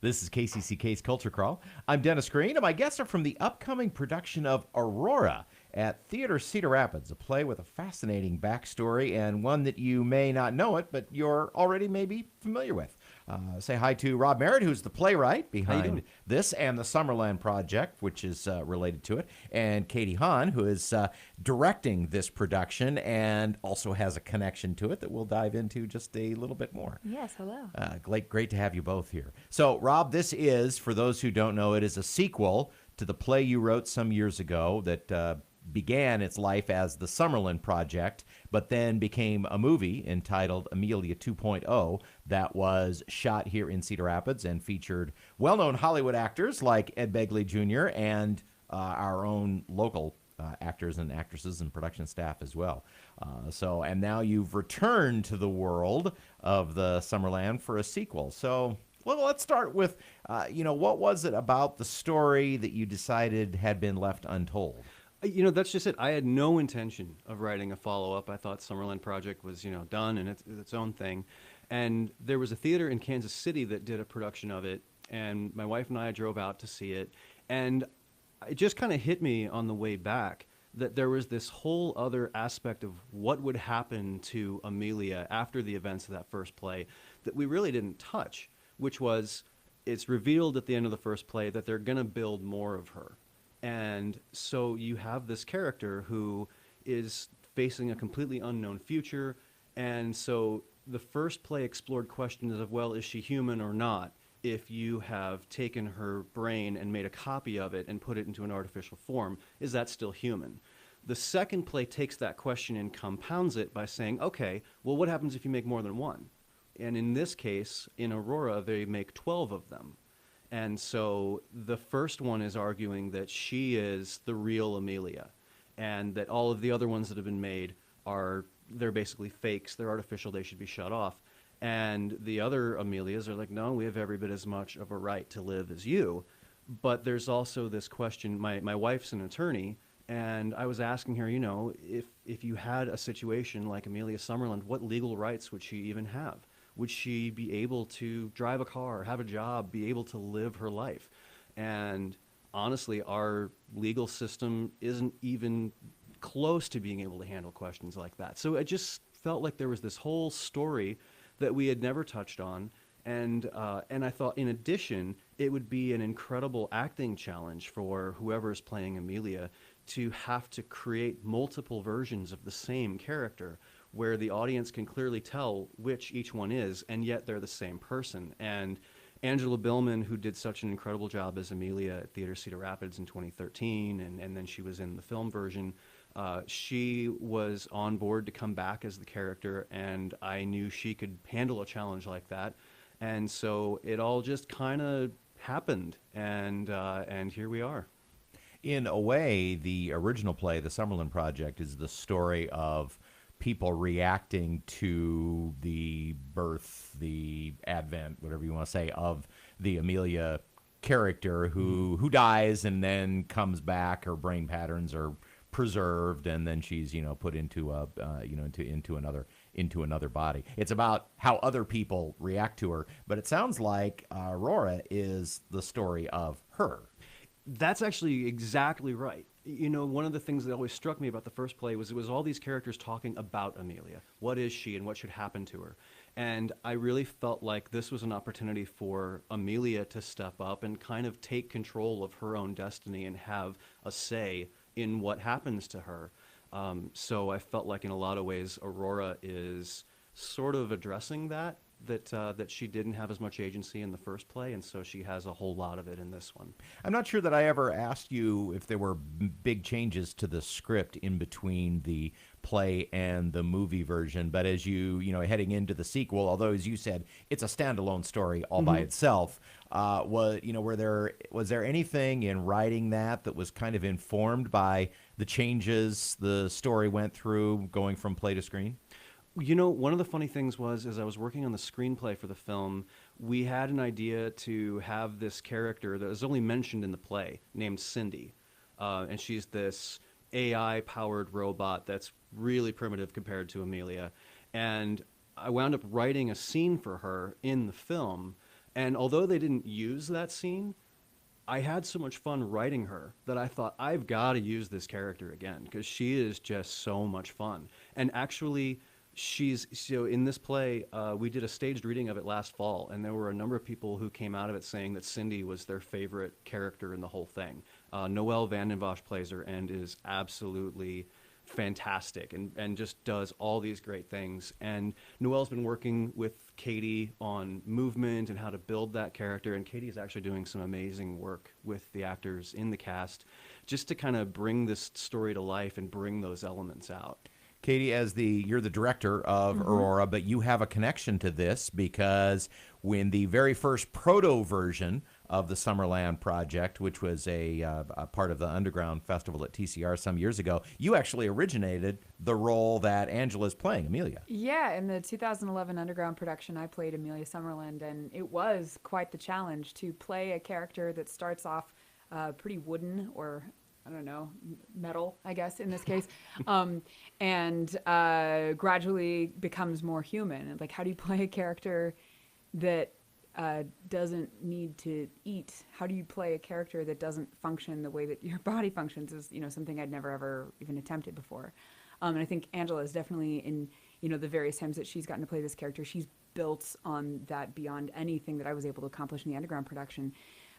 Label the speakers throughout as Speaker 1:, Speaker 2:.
Speaker 1: This is KCCK's Culture Crawl. I'm Dennis Green, and my guests are from the upcoming production of Aurora at Theater Cedar Rapids, a play with a fascinating backstory and one that you may not know it, but you're already maybe familiar with. Say hi to Rob Merritt, who's the playwright behind this and the Summerland Project, which is related to it, and Katy Hahn, who is directing this production and also has a connection to it that we'll dive into just a little bit more.
Speaker 2: Yes, hello.
Speaker 1: Great to have you both here. So, Rob, this is, for those who don't know, it is a sequel to the play you wrote some years ago that began its life as the Summerland Project, but then became a movie entitled Amelia 2.0 that was shot here in Cedar Rapids and featured well-known Hollywood actors like Ed Begley Jr. and our own local actors and actresses and production staff as well. And now you've returned to the world of the Summerland for a sequel. So, well, let's start with, what was it about the story that you decided had been left untold?
Speaker 3: That's just it. I had no intention of writing a follow-up. I thought Summerland Project was, done and it's its own thing. And there was a theater in Kansas City that did a production of it, and my wife and I drove out to see it. And it just kind of hit me on the way back that there was this whole other aspect of what would happen to Amelia after the events of that first play that we really didn't touch, which was it's revealed at the end of the first play that they're going to build more of her. And so you have this character who is facing a completely unknown future. And so the first play explored questions of, well, is she human or not? If you have taken her brain and made a copy of it and put it into an artificial form, is that still human? The second play takes that question and compounds it by saying, okay, well, what happens if you make more than one? And in this case, in Aurora, they make 12 of them. And so the first one is arguing that she is the real Amelia and that all of the other ones that have been made they're basically fakes, they're artificial, they should be shut off. And the other Amelias are like, no, we have every bit as much of a right to live as you. But there's also this question, my wife's an attorney, and I was asking her, if you had a situation like Amelia Summerland, what legal rights would she even have? Would she be able to drive a car, have a job, be able to live her life? And honestly, our legal system isn't even close to being able to handle questions like that. So I just felt like there was this whole story that we had never touched on. And I thought, in addition, it would be an incredible acting challenge for whoever's playing Amelia to have to create multiple versions of the same character, where the audience can clearly tell which each one is, and yet they're the same person. And Angela Billman, who did such an incredible job as Amelia at Theater Cedar Rapids in 2013, and then she was in the film version, she was on board to come back as the character, and I knew she could handle a challenge like that. And so it all just kind of happened, and here we are.
Speaker 1: In a way, the original play, The Summerland Project, is the story of people reacting to the birth, the advent, whatever you want to say, of the Amelia character who dies and then comes back. Her brain patterns are preserved, and then she's put into a into another body. It's about how other people react to her, but it sounds like Aurora is the story of her.
Speaker 3: That's actually exactly right. One of the things that always struck me about the first play was it was all these characters talking about Amelia. What is she and what should happen to her? And I really felt like this was an opportunity for Amelia to step up and kind of take control of her own destiny and have a say in what happens to her. So I felt like in a lot of ways Aurora is sort of addressing that she didn't have as much agency in the first play, and so she has a whole lot of it in this one.
Speaker 1: I'm not sure that I ever asked you if there were big changes to the script in between the play and the movie version, but as you heading into the sequel, although as you said it's a standalone story all by itself, was there anything in writing that was kind of informed by the changes the story went through going from play to screen?
Speaker 3: One of the funny things was, as I was working on the screenplay for the film, we had an idea to have this character that was only mentioned in the play named Cindy. And she's this AI-powered robot that's really primitive compared to Amelia. And I wound up writing a scene for her in the film, And although they didn't use that scene, I had so much fun writing her that I thought, I've got to use this character again because she is just so much fun. And actually, so in this play, we did a staged reading of it last fall, and there were a number of people who came out of it saying that Cindy was their favorite character in the whole thing. Noelle van den Bosch plays her and is absolutely fantastic and just does all these great things. And Noelle's been working with Katy on movement and how to build that character, and Katy is actually doing some amazing work with the actors in the cast just to kind of bring this story to life and bring those elements out.
Speaker 1: Katy, you're the director of Aurora, but you have a connection to this because when the very first proto version of the Summerland Project, which was a part of the Underground Festival at TCR some years ago, you actually originated the role that Angela's playing, Amelia.
Speaker 2: Yeah, in the 2011 Underground production, I played Amelia Summerland, and it was quite the challenge to play a character that starts off pretty wooden, or I don't know, metal, I guess, in this case, and gradually becomes more human. Like, how do you play a character that doesn't need to eat? How do you play a character that doesn't function the way that your body functions is, something I'd never ever even attempted before. And I think Angela is definitely in, the various times that she's gotten to play this character, she's built on that beyond anything that I was able to accomplish in the Underground production.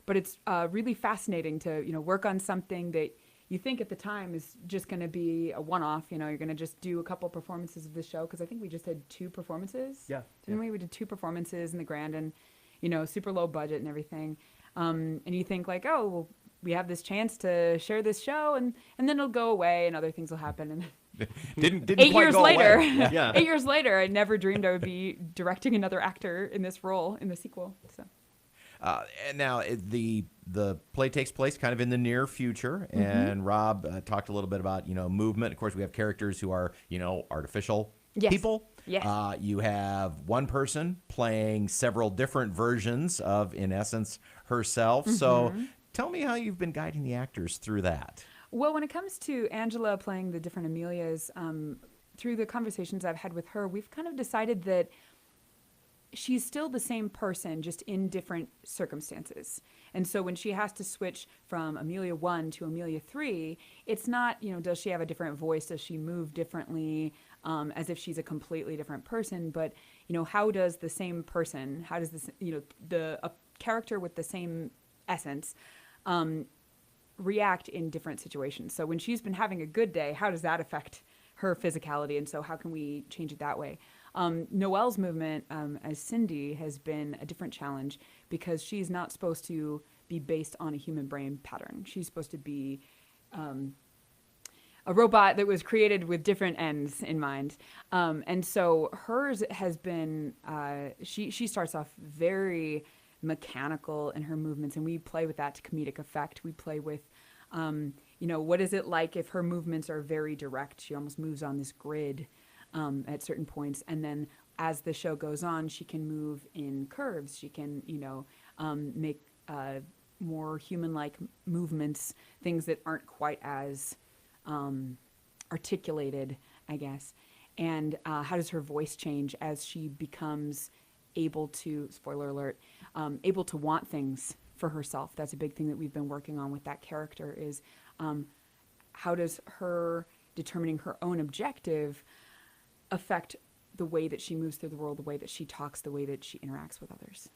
Speaker 2: But it's really fascinating to, work on something that you think at the time is just going to be a one-off. You're going to just do a couple performances of the show, because I think we just had 2 performances.
Speaker 3: Yeah.
Speaker 2: Didn't we? We did 2 performances in the Grand, and, super low budget and everything. And you think like, oh, well, we have this chance to share this show, and then it'll go away and other things will happen. And
Speaker 1: didn't
Speaker 2: 8
Speaker 1: quite
Speaker 2: years
Speaker 1: go
Speaker 2: later,
Speaker 1: away.
Speaker 3: Yeah.
Speaker 2: 8 years later, I never dreamed I would be directing another actor in this role in the sequel. So.
Speaker 1: And now the play takes place kind of in the near future, and Rob talked a little bit about movement. Of course, we have characters who are artificial people.
Speaker 2: Yes.
Speaker 1: You have one person playing several different versions of, in essence, herself. So tell me how you've been guiding the actors through that.
Speaker 2: Well, when it comes to Angela playing the different Amelias, through the conversations I've had with her, we've kind of decided that she's still the same person, just in different circumstances. And so when she has to switch from Amelia 1 to Amelia 3, it's not, does she have a different voice? Does she move differently, as if she's a completely different person? But, how does the same person, how does this, a character with the same essence, react in different situations? So when she's been having a good day, how does that affect her physicality? And so how can we change it that way? Noelle's movement as Cindy has been a different challenge, because she's not supposed to be based on a human brain pattern. She's supposed to be a robot that was created with different ends in mind. And so hers has been, she starts off very mechanical in her movements, and we play with that to comedic effect. We play with, what is it like if her movements are very direct? She almost moves on this grid at certain points, and then as the show goes on, she can move in curves. She can, make more human-like movements, things that aren't quite as articulated, I guess. And how does her voice change as she becomes able to, spoiler alert, able to want things for herself? That's a big thing that we've been working on with that character, is how does her determining her own objective affect the way that she moves through the world, the way that she talks, the way that she interacts with others.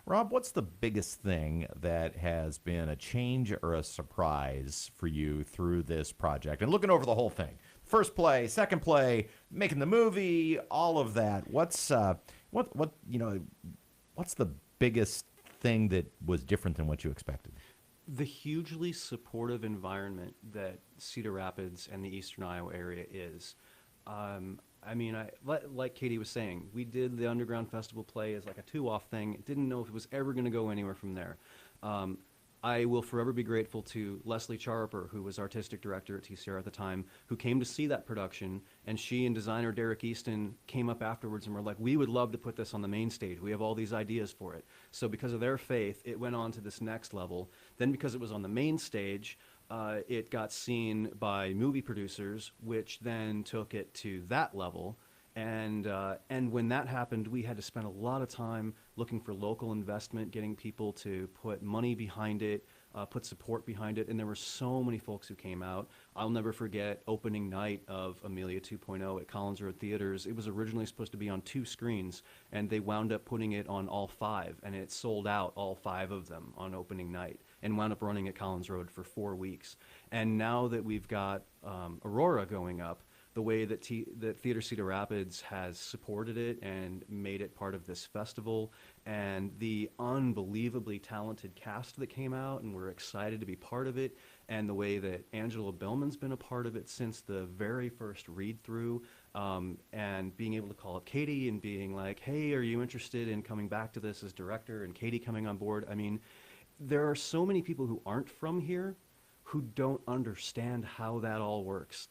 Speaker 1: Rob, what's the biggest thing that has been a change or a surprise for you through this project? And looking over the whole thing, first play, second play, making the movie, all of that. What's what's the biggest thing that was different than what you expected?
Speaker 3: The hugely supportive environment that Cedar Rapids and the Eastern Iowa area is. Like Katy was saying, we did the Underground Festival play as like a 2-off thing. Didn't know if it was ever going to go anywhere from there. I will forever be grateful to Leslie Charper, who was artistic director at TCR at the time, who came to see that production, and she and designer Derek Easton came up afterwards and were like, we would love to put this on the main stage. We have all these ideas for it. So because of their faith, it went on to this next level. Then because it was on the main stage, it got seen by movie producers, which then took it to that level. And when that happened, we had to spend a lot of time looking for local investment, getting people to put money behind it, put support behind it, and there were so many folks who came out. I'll never forget opening night of Amelia 2.0 at Collins Road Theaters. It was originally supposed to be on 2 screens, and they wound up putting it on all 5, and it sold out all 5 of them on opening night, and wound up running at Collins Road for 4 weeks. And now that we've got Aurora going up, the way that Theater Cedar Rapids has supported it and made it part of this festival, and the unbelievably talented cast that came out, and we're excited to be part of it, and the way that Angela Billman's been a part of it since the very first read-through, and being able to call up Katy and being like, hey, are you interested in coming back to this as director, and Katy coming on board. I mean, there are so many people who aren't from here who don't understand how that all works.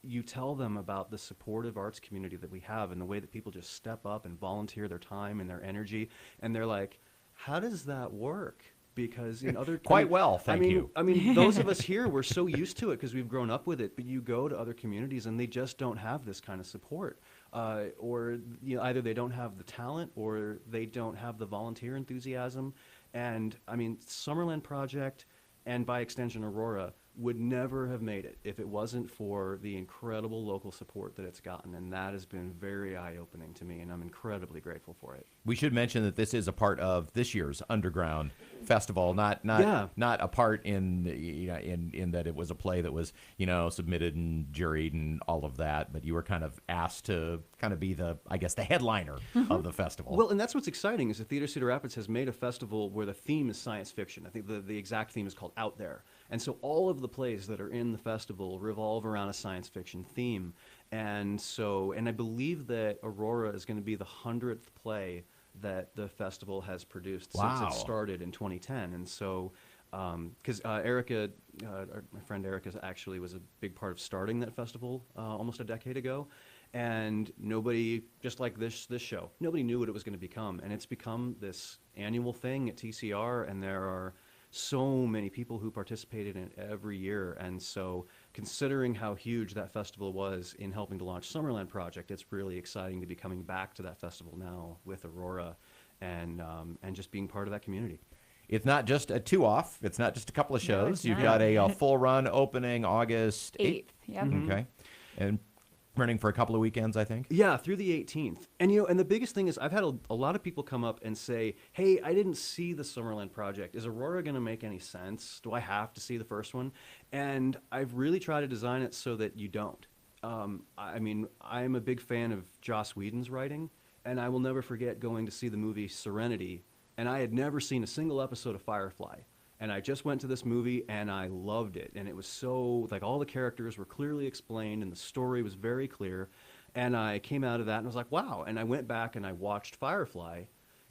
Speaker 3: You tell them about the supportive arts community that we have and the way that people just step up and volunteer their time and their energy, and they're like, how does that work? Because in other
Speaker 1: Quite well, thank you.
Speaker 3: I mean, those of us here, we're so used to it because we've grown up with it, but you go to other communities and they just don't have this kind of support. Or either they don't have the talent or they don't have the volunteer enthusiasm. And I mean, Summerland Project, and by extension Aurora, would never have made it if it wasn't for the incredible local support that it's gotten, and that has been very eye-opening to me, and I'm incredibly grateful for it.
Speaker 1: We should mention that this is a part of this year's Underground Festival, not a part in that it was a play that was submitted and juried and all of that, but you were kind of asked to kind of be the headliner of the festival.
Speaker 3: Well, and that's what's exciting is the Theater Cedar Rapids has made a festival where the theme is science fiction. I think the exact theme is called Out There. And so all of the plays that are in the festival revolve around a science fiction theme. And I believe that Aurora is going to be the 100th play that the festival has produced since it started in 2010. And so, because Erica, my friend Erica, actually was a big part of starting that festival almost a decade ago. And nobody, just like this show, nobody knew what it was going to become. And it's become this annual thing at TCR, and there are so many people who participated in it every year. And so considering how huge that festival was in helping to launch Summerland Project, it's really exciting to be coming back to that festival now with Aurora and just being part of that community.
Speaker 1: It's not just a 2-off. It's not just a couple of shows. You've got a full run opening August 8th.
Speaker 2: Yep.
Speaker 1: Okay. And running for a couple of weekends, I think.
Speaker 3: Yeah, through the 18th. And and the biggest thing is I've had a lot of people come up and say, hey, I didn't see the Summerland Project. Is Aurora going to make any sense? Do I have to see the first one? And I've really tried to design it so that you don't. I mean, I'm a big fan of Joss Whedon's writing, and I will never forget going to see the movie Serenity, and I had never seen a single episode of Firefly. And I just went to this movie, and I loved it. And it was so, like, all the characters were clearly explained, and the story was very clear. And I came out of that, and I was like, wow. And I went back, and I watched Firefly.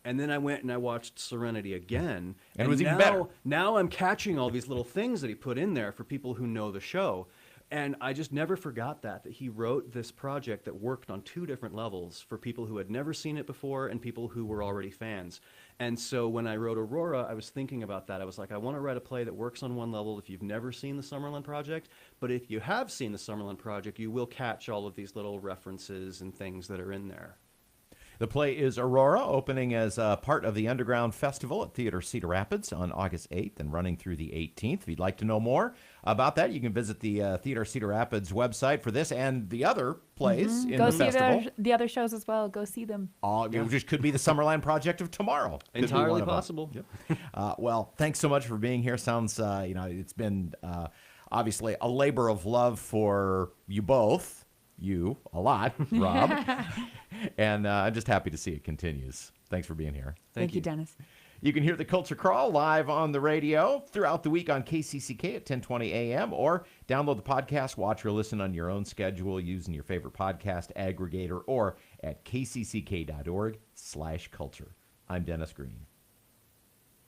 Speaker 3: And then I went and I watched Serenity again.
Speaker 1: And it was even better.
Speaker 3: Now I'm catching all these little things that he put in there for people who know the show. And I just never forgot that he wrote this project that worked on 2 different levels for people who had never seen it before and people who were already fans. And so when I wrote Aurora, I was thinking about that. I was like, I want to write a play that works on one level if you've never seen the Summerland Project. But if you have seen the Summerland Project, you will catch all of these little references and things that are in there.
Speaker 1: The play is Aurora, opening as part of the Underground Festival at Theater Cedar Rapids on August 8th and running through the 18th. If you'd like to know more about that, you can visit the Theater Cedar Rapids website for this and the other plays in the festival.
Speaker 2: Go see the other shows as well. Go see them.
Speaker 1: It just could be the Summerland Project of tomorrow.
Speaker 3: Entirely possible.
Speaker 1: Yep. Well, thanks so much for being here. Sounds, it's been obviously a labor of love for you both. You a lot, Rob. And I'm just happy to see it continues. Thanks for being here.
Speaker 2: Thank you, Dennis.
Speaker 1: You can hear the Culture Crawl live on the radio throughout the week on KCCK at 1020 a.m. or download the podcast, watch or listen on your own schedule using your favorite podcast aggregator or at kcck.org/culture. I'm Dennis Green.